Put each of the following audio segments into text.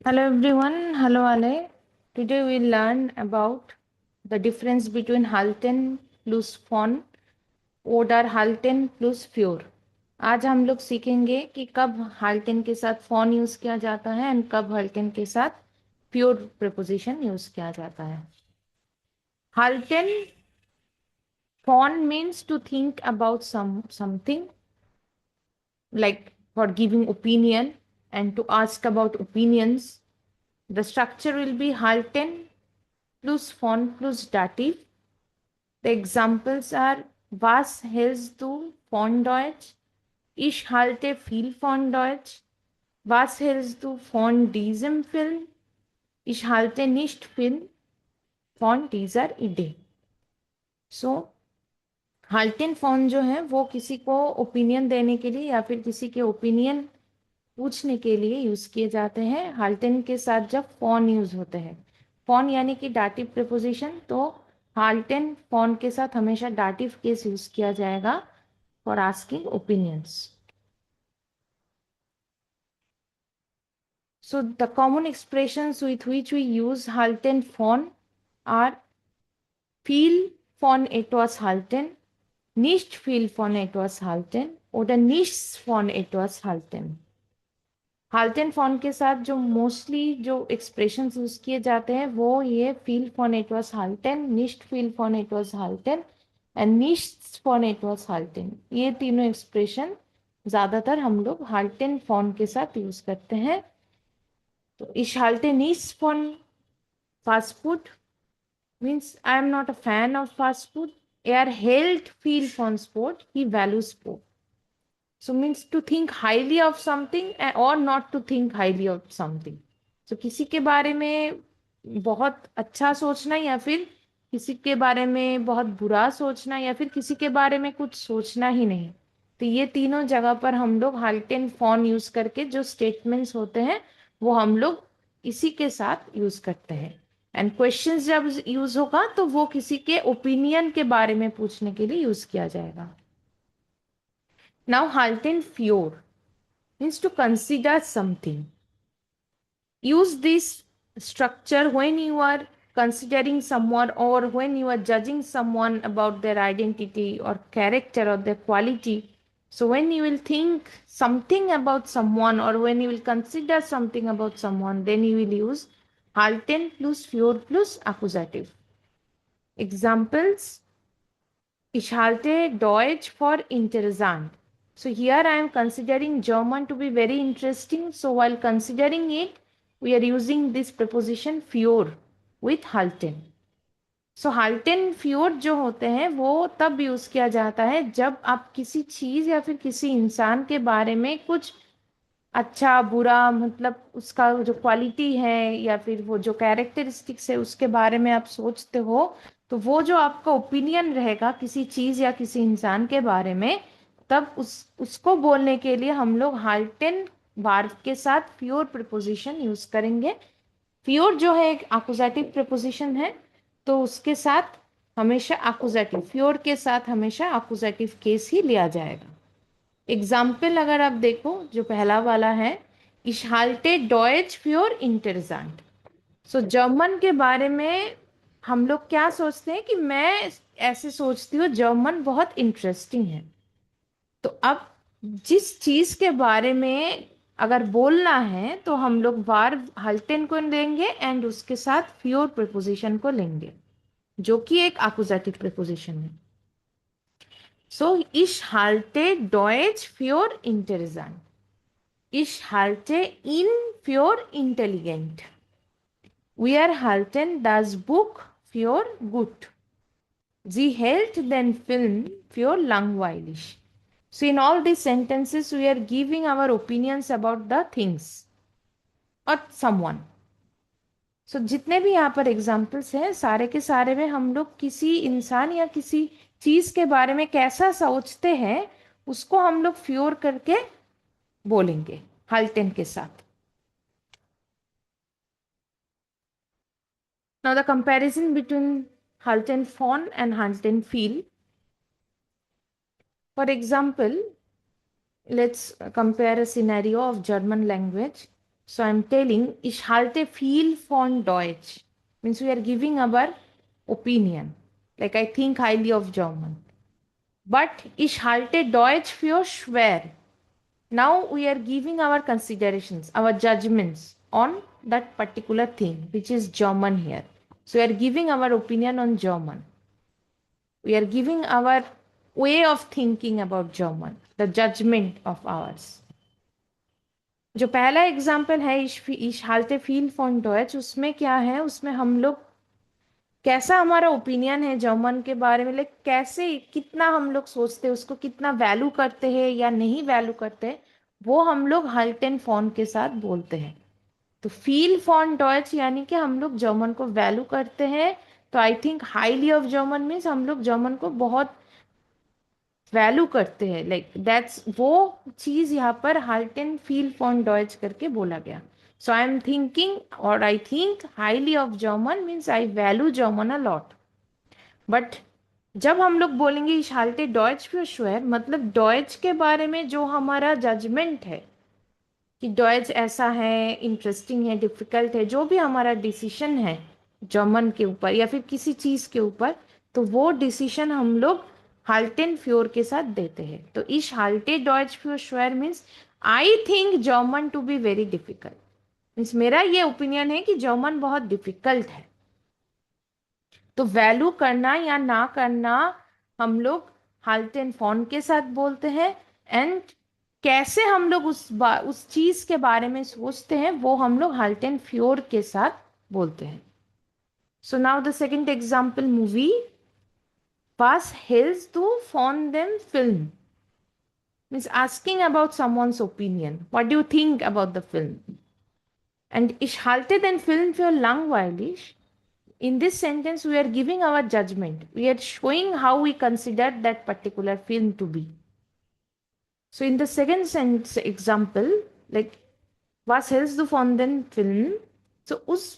Hello everyone, hello Ale. Today we'll learn about the difference between Halten plus Fon oder Halten plus Pure. आज हम लोग सीखेंगे कि कब हाल्टेन के साथ फॉन यूज किया जाता है एंड कब हाल्टेन के साथ प्योर प्रीपोजिशन यूज किया जाता है. हाल्टेन फॉन means to think about something, like for giving opinion and to ask about opinions. The structure will be Halten plus Fon plus Dativ. The examples are: Was hältst du von Deutsch? Ich halte viel von Deutsch. Was hältst du von diesem Film? Ich halte nicht viel von dieser Idee. So, हाल्टेन फॉन जो है वो किसी को opinion देने के लिए या फिर किसी के ओपिनियन पूछने के लिए यूज किए जाते हैं. हाल्टेन के साथ जब फॉन यूज होते हैं, फॉन यानी कि डाटिव प्रीपोजिशन, तो हाल्टेन फॉन के साथ हमेशा डाटिव केस यूज किया जाएगा for asking opinions. So the common expressions with which we use Halten von are viel von etwas halten, nicht viel von etwas halten oder nichts von etwas halten. हाल्टेन फॉन के साथ जो mostly जो expressions use किए जाते हैं वो ये फील फॉन इट वाज हाल्टेन, निश्ट फील फॉन इट वाज हाल्टेन एंड निश्ट फॉन इट वाज हाल्टेन. ये तीनों एक्सप्रेशन ज्यादातर हम लोग हाल्टेन फॉन के साथ यूज करते हैं. तो इश हाल्टे निश्ट फॉन fast food means I am not a fan of fast food. Er hält viel von Sport, he values sport. So means to think highly of something or not to think highly of something. So किसी के बारे में बहुत अच्छा सोचना या फिर किसी के बारे में बहुत बुरा सोचना या फिर किसी के बारे में कुछ सोचना ही नहीं. तो ये तीनों जगह पर हम लोग हाल्टेन फॉन यूज करके जो स्टेटमेंट्स होते हैं वो हम लोग इसी के साथ यूज करते हैं. एंड क्वेश्चंस जब यूज होगा तो वो किसी के ओपिनियन के बारे में पूछने के लिए यूज किया जाएगा. Now, halten für means to consider something. Use this structure when you are considering someone or when you are judging someone about their identity or character or their quality. So, when you will think something about someone or when you will consider something about someone, then you will use halten plus für plus accusative. Examples: Ich halte Deutsch for interessant. So here I am considering German to be very interesting. So while considering it, we are using this preposition für with halten. So halten für जो होते हैं वो तब use किया जाता है जब आप किसी चीज या फिर किसी इंसान के बारे में कुछ अच्छा बुरा, मतलब उसका जो क्वालिटी है या फिर वो जो कैरेक्टरिस्टिक्स है उसके बारे में आप सोचते हो, तो वो जो आपका ओपिनियन रहेगा किसी चीज या किसी इंसान के बारे में, तब उसको बोलने के लिए हम लोग हाल्टेन वर्ब के साथ प्योर प्रीपोजिशन यूज करेंगे. प्योर जो है एक एक्कुजेटिव प्रीपोजिशन है, तो उसके साथ हमेशा एक्कुजेटिव, प्योर के साथ हमेशा एक्कुजेटिव केस ही लिया जाएगा. एग्जाम्पल अगर आप देखो, जो पहला वाला है, Ich halte Deutsch für interessant. सो जर्मन के बारे में हम लोग क्या सोचते हैं कि मैं ऐसे सोचती हूँ जर्मन बहुत इंटरेस्टिंग है. तो अब जिस चीज के बारे में अगर बोलना है तो हम लोग वर्ब हल्टेन को लेंगे एंड उसके साथ फ्योर प्रीपोजिशन को लेंगे जो कि एक एक्कुजेटिव प्रीपोजिशन है. So, ich halte Deutsch für interessant. Ich halte ihn für intelligent. Wir halten das Buch für gut. Sie hält den Film für langweilig. So, in all these sentences, we are giving our opinions about the things or someone. सो जितने भी यहाँ पर examples हैं सारे के सारे में हम लोग किसी इंसान या किसी चीज के बारे में कैसा सोचते हैं उसको हम लोग फ्योर करके बोलेंगे हाल्टेन के साथ. नाउ द कंपैरिजन बिटवीन हाल्टेन फॉन एंड हाल्टेन फील. For example, let's compare a scenario of German language. So I'm telling, ich halte viel von Deutsch. Means we are giving our opinion. Like I think highly of German. But ich halte Deutsch für schwer. Now we are giving our considerations, our judgments on that particular thing, which is German here. So we are giving our opinion on German. We are giving our way of thinking about German, the judgment of ours. जो पहला example है इश हालते feel fawn Deutsch, उसमें क्या है, उसमें हम लोग कैसा हमारा ओपिनियन है जर्मन के बारे में, लाइक कैसे कितना हम लोग सोचते हैं उसको, कितना वैल्यू करते हैं या नहीं वैल्यू करते हैं, वो हम लोग हाल्टेन फॉन के साथ बोलते हैं. तो फील फॉन डॉयच यानी कि हम लोग जर्मन को वैल्यू करते हैं. तो I think highly of German means हम लोग जर्मन को बहुत वैल्यू करते हैं. लाइक दैट्स वो चीज यहाँ पर हाल्टेन फील फॉन डॉयच करके बोला गया. सो आई एम थिंकिंग और I think highly of German means I value German a lot. But जब हम लोग बोलेंगे इस हालते डॉयच für schwer, मतलब डॉयच के बारे में जो हमारा जजमेंट है कि डॉयच ऐसा है, इंटरेस्टिंग है, डिफिकल्ट है, जो भी हमारा डिसीजन है जर्मन के ऊपर या फिर किसी चीज के ऊपर, तो वो डिसीजन हम लोग हाल्टेन फ्योर के साथ देते हैं. तो इस हाल्टे डॉयच für schwer means I think German to be very difficult. Means मेरा ये ओपिनियन है कि जर्मन बहुत डिफिकल्ट है. तो वैल्यू करना या ना करना हम लोग हाल्टेन फॉन के साथ बोलते हैं. एंड कैसे हम लोग उस चीज के बारे में सोचते हैं वो हम लोग हाल्टेन फ्योर के साथ बोलते हैं. So now the second example movie. Was hältst du von dem Film? Means asking about someone's opinion. What do you think about the film? And ich halte den Film für langweilig. In this sentence, we are giving our judgment. We are showing how we consider that particular film to be. So, in the second sentence example, like, was hältst du von den Film? So, उस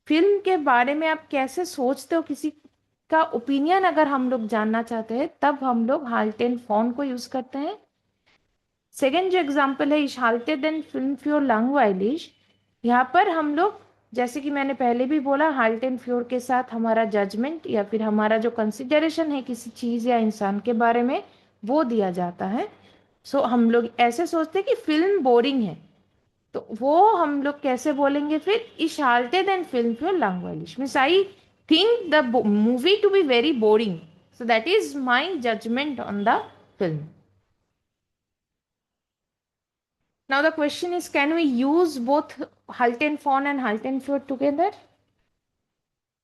film के बारे में आप कैसे सोचते हो, किसी का ओपिनियन अगर हम लोग जानना चाहते हैं, तब हम लोग हाल्टेन फॉन को यूज करते हैं. सेकेंड जो एग्जाम्पल है, ich halte den Film für langweilig, यहाँ पर हम लोग जैसे कि मैंने पहले भी बोला, हाल्टेन फ्योर के साथ हमारा जजमेंट या फिर हमारा जो कंसिडरेशन है किसी चीज या इंसान के बारे में वो दिया जाता है. सो हम लोग ऐसे सोचते हैं कि फिल्म बोरिंग है, तो वो हम लोग कैसे बोलेंगे फिर, ich halte den Film für langweilig means I think the movie to be very boring. So that is my judgement on the film. Now the question is, can we use both Halten Fon and Halten Fjord together?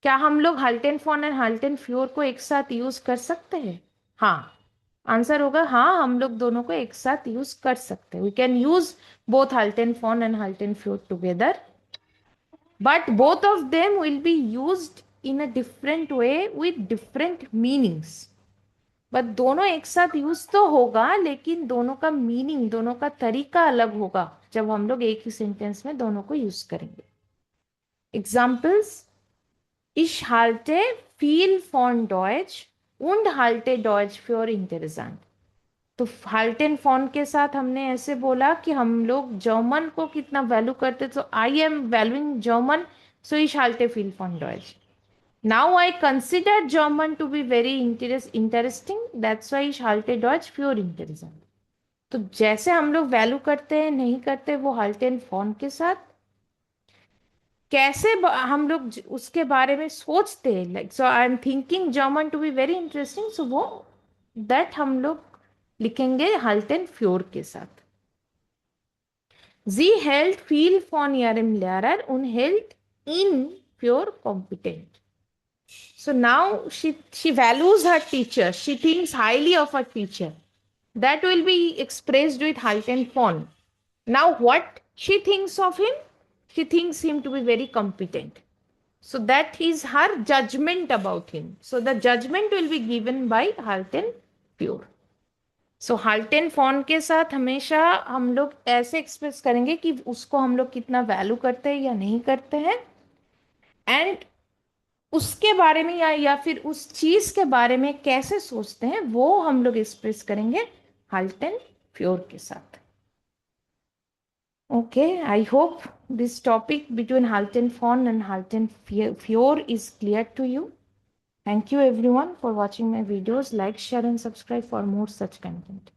क्या हम लोग हाल्टेन फॉन and हाल्टेन फ्योर को एक साथ use कर सकते हैं? हाँ, आंसर होगा हाँ, हम लोग दोनों को एक साथ यूज कर सकते हैं. वी कैन यूज बोथ हाल्टेन फॉन एंड हाल्टेन फ्योर together, but both of them will be used in a different way with different meanings. But दोनों एक साथ यूज तो होगा, लेकिन दोनों का मीनिंग, दोनों का तरीका अलग होगा जब हम लोग एक ही सेंटेंस में दोनों को यूज करेंगे. Examples, ich halte viel von Deutsch und halte Deutsch für interessant. तो हाल्टेन फॉन के साथ हमने ऐसे बोला कि हम लोग जर्मन को कितना वैल्यू करते, तो I am valuing German, so ich halte viel von Deutsch. Now I consider German to be very interesting, that's why ich halte Deutsch für interessant. तो जैसे हम लोग वैल्यू करते हैं नहीं करते वो हाल्टेन फॉन के साथ, कैसे हम लोग उसके बारे में सोचते हैं, like so I am thinking German to be very interesting, so वो दैट हम लोग लिखेंगे हाल्टेन फ्योर के साथ. Sie hält viel von ihrem Lehrer und hält ihn für competent. So now she values her teacher. She thinks highly of her teacher. That will be expressed with Halten von. Now what she thinks of him? She thinks him to be very competent. So that is her judgment about him. So the judgment will be given by Halten pure. So Halten फॉन के साथ हमेशा हम लोग ऐसे express करेंगे कि उसको हम लोग कितना वैल्यू करते हैं या नहीं करते हैं, एंड उसके बारे में या फिर उस चीज के बारे में कैसे सोचते हैं वो हम लोग एक्सप्रेस करेंगे हाल्टेन फ्योर के साथ. Okay, I hope this topic between Halten Fawn and Halten Fjord is clear to you. Thank you everyone for watching my videos. Like, share and subscribe for more such content.